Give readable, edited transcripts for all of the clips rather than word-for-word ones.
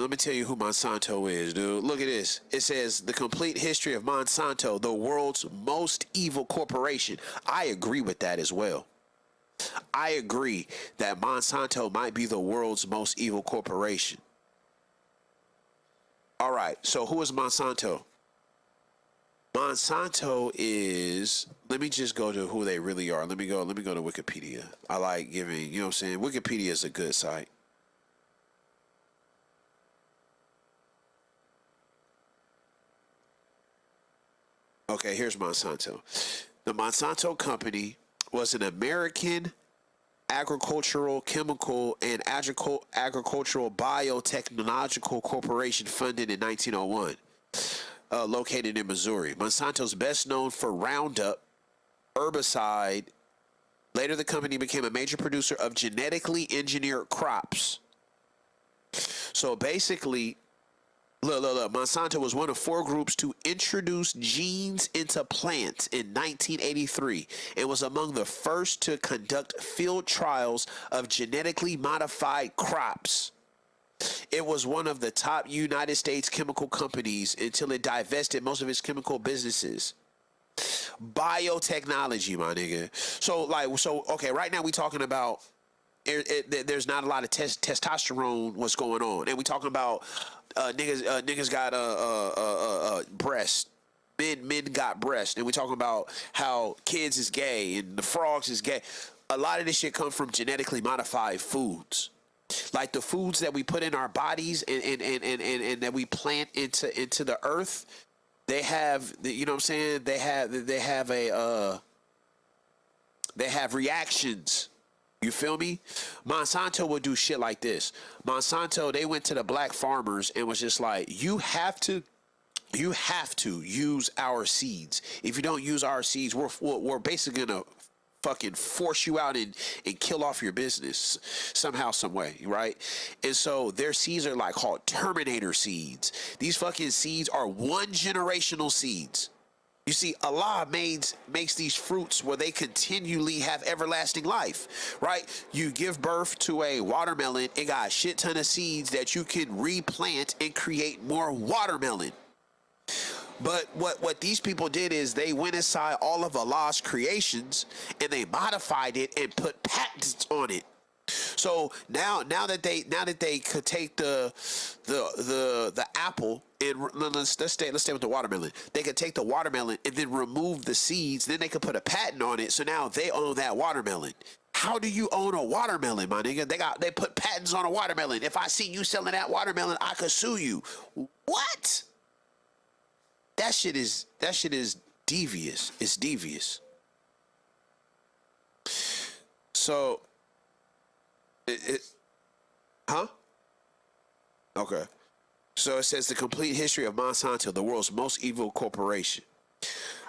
let me tell you who Monsanto is, dude. Look at this. It says the complete history of Monsanto, the world's most evil corporation. I agree with that as well. I agree that Monsanto might be the world's most evil corporation. All right, so who is Monsanto? Monsanto is, let me just go to who they really are. Let me go to Wikipedia. I like giving, you know what I'm saying? Wikipedia is a good site. Okay, here's Monsanto. The Monsanto Company was an American agricultural, chemical, and agricultural biotechnological corporation funded in 1901, located in Missouri. Monsanto's best known for Roundup herbicide. Later, the company became a major producer of genetically engineered crops. So basically, look. Monsanto was one of 4 groups to introduce genes into plants in 1983 and was among the first to conduct field trials of genetically modified crops. It was one of the top United States chemical companies until it divested most of its chemical businesses. Biotechnology, my nigga. Okay, right now we talking about there's not a lot of testosterone. What's going on? And we talking about niggas got breast. Men got breast, and we talking about how kids is gay and the frogs is gay. A lot of this shit come from genetically modified foods, like the foods that we put in our bodies and that we plant into the earth. They have, you know what I'm saying? They have reactions. You feel me? Monsanto would do shit like this. Monsanto, they went to the black farmers and was just like, you have to use our seeds. If you don't use our seeds, we're basically gonna fucking force you out and kill off your business somehow, some way, right? And so their seeds are like called Terminator seeds. These fucking seeds are 1 generational seeds. You see, Allah makes these fruits where they continually have everlasting life, right? You give birth to a watermelon, it got a shit ton of seeds that you can replant and create more watermelon. But what these people did is they went inside all of Allah's creations and they modified it and put patents on it. So now that they could take the apple and let's stay with the watermelon. They could take the watermelon and then remove the seeds. Then they could put a patent on it. So now they own that watermelon. How do you own a watermelon, my nigga? They put patents on a watermelon. If I see you selling that watermelon, I could sue you. What? That shit is devious. It's devious. So, huh? Okay. So it says the complete history of Monsanto, the world's most evil corporation.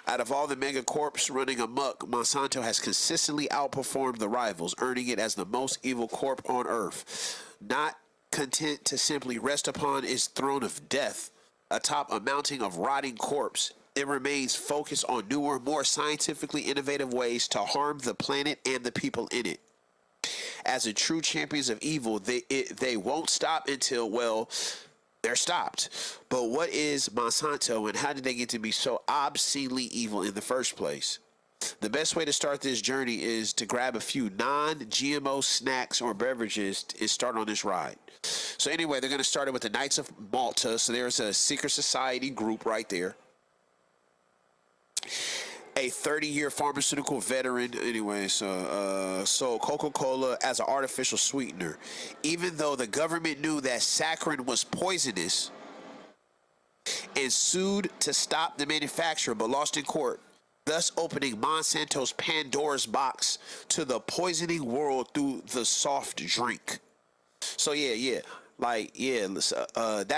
Out of all the mega corps running amok, Monsanto has consistently outperformed the rivals, earning it as the most evil corp on earth. Not content to simply rest upon its throne of death, atop a mountain of rotting corpse, it remains focused on newer, more scientifically innovative ways to harm the planet and the people in it. As a true champions of evil, they won't stop until, well, they're stopped. But what is Monsanto and how did they get to be so obscenely evil in the first place? The best way to start this journey is to grab a few non-GMO snacks or beverages and start on this ride. So anyway, they're going to start it with the Knights of Malta. So there's a secret society group right there. A 30-year pharmaceutical veteran, anyway, so Coca-Cola as an artificial sweetener. Even though the government knew that saccharin was poisonous and sued to stop the manufacturer, but lost in court, thus opening Monsanto's Pandora's box to the poisoning world through the soft drink. So that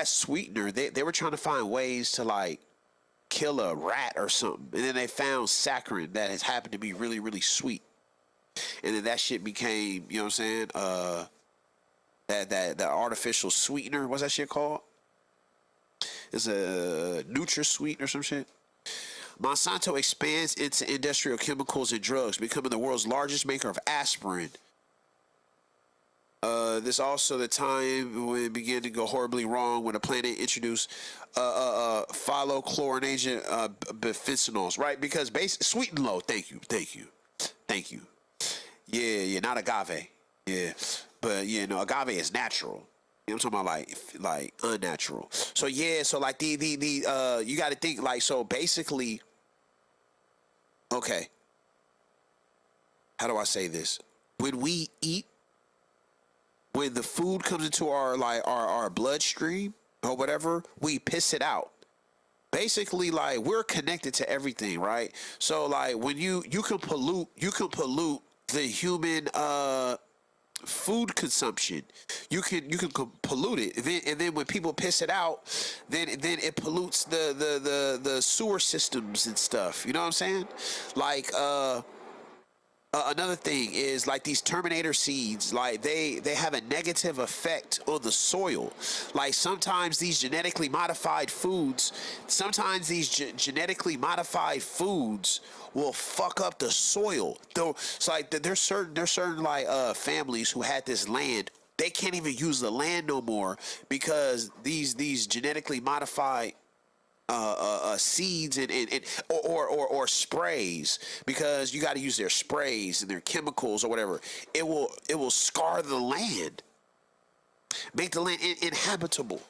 sweetener, they were trying to find ways to like kill a rat or something, and then they found saccharin that has happened to be really, really sweet, and then that shit became, you know what I'm saying, that artificial sweetener, what's that shit called? It's a NutraSweet or some shit. Monsanto expands into industrial chemicals and drugs, becoming the world's largest maker of aspirin. This also the time when it began to go horribly wrong when the planet introduced phyllochlorinated bifenthanols, right? Because sweet and low. Thank you, thank you, thank you. Yeah, yeah, not agave. Yeah, but yeah, no, agave is natural. You know what I'm talking about, like unnatural. So yeah, so like the you got to think like so basically. Okay, how do I say this? When we eat, when the food comes into our like our bloodstream or whatever, we piss it out. Basically, like we're connected to everything, right? So like when you can pollute the human food consumption. You can pollute it, and then when people piss it out, then it pollutes the sewer systems and stuff. You know what I'm saying? Like another thing is like these terminator seeds, like they have a negative effect on the soil. Like sometimes these genetically modified foods will fuck up the soil. Though it's like there's certain like families who had this land. They can't even use the land no more because these genetically modified seeds or sprays, because you got to use their sprays and their chemicals or whatever. It will scar the land, make the land inhabitable.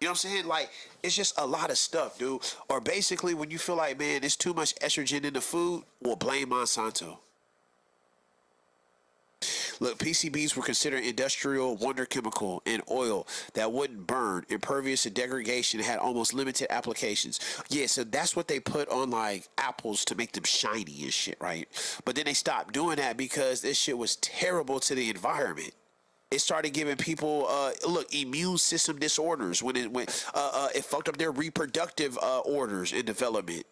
You know what I'm saying? Like it's just a lot of stuff, dude. Or basically, when you feel like, man, there's too much estrogen in the food, well, blame Monsanto. Look, PCBs were considered industrial wonder chemical and oil that wouldn't burn, impervious to degradation, had almost limited applications. Yeah, so that's what they put on like apples to make them shiny and shit, right? But then they stopped doing that because this shit was terrible to the environment. It started giving people immune system disorders when it fucked up their reproductive orders and development.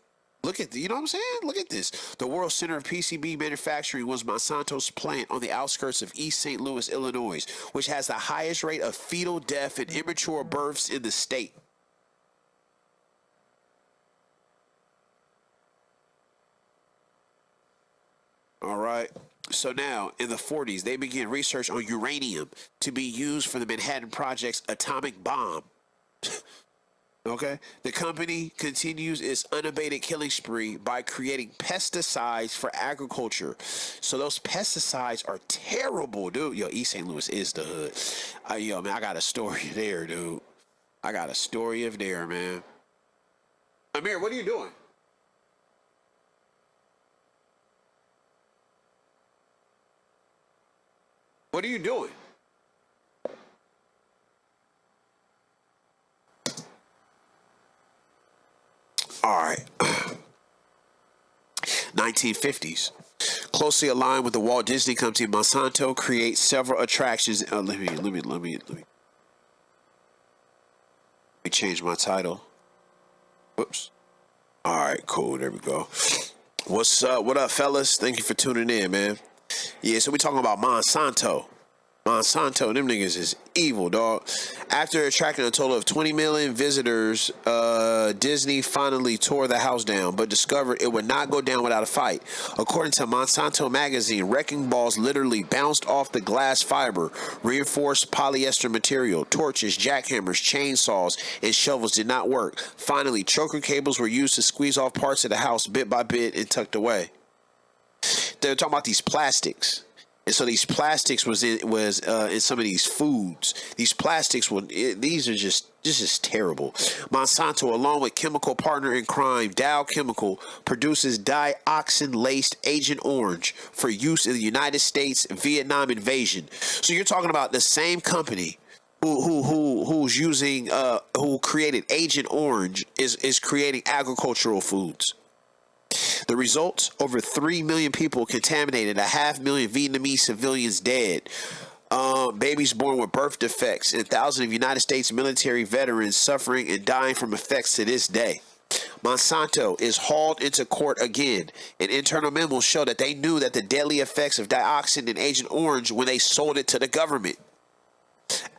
You know what I'm saying? Look at this. The world center of PCB manufacturing was Monsanto's plant on the outskirts of East St. Louis, Illinois, which has the highest rate of fetal death and immature births in the state. All right. So now, in the 40s, they began research on uranium to be used for the Manhattan Project's atomic bomb. Okay. The company continues its unabated killing spree by creating pesticides for agriculture. So those pesticides are terrible, dude. Yo, East St. Louis is the hood. Yo, man, I got a story there, dude. I got a story of there, man. Amir, what are you doing? What are you doing? All right. 1950s. Closely aligned with the Walt Disney Company, Monsanto creates several attractions. Let me change my title. Whoops. All right, cool. There we go. What's up? What up, fellas? Thank you for tuning in, man. Yeah, so we talking about Monsanto. Mansanto, them niggas is evil, dog. After attracting a total of 20 million visitors, Disney finally tore the house down, but discovered it would not go down without a fight. According to Mansanto magazine, wrecking balls literally bounced off the glass fiber, reinforced polyester material, torches, jackhammers, chainsaws, and shovels did not work. Finally, choker cables were used to squeeze off parts of the house bit by bit and tucked away. They're talking about these plastics. And so these plastics was in some of these foods. These plastics these are just terrible. Monsanto, along with chemical partner in crime Dow Chemical, produces dioxin laced Agent Orange for use in the United States Vietnam invasion. So you're talking about the same company who created Agent Orange is creating agricultural foods. The results: over 3 million people contaminated, a 500,000 Vietnamese civilians dead, babies born with birth defects, and thousands of United States military veterans suffering and dying from effects to this day. Monsanto is hauled into court again, and internal memos show that they knew that the deadly effects of dioxin and Agent Orange when they sold it to the government.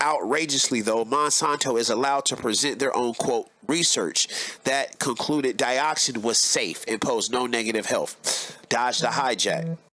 Outrageously, though, Monsanto is allowed to present their own, quote, research that concluded dioxin was safe and posed no negative health. Dodge the hijack.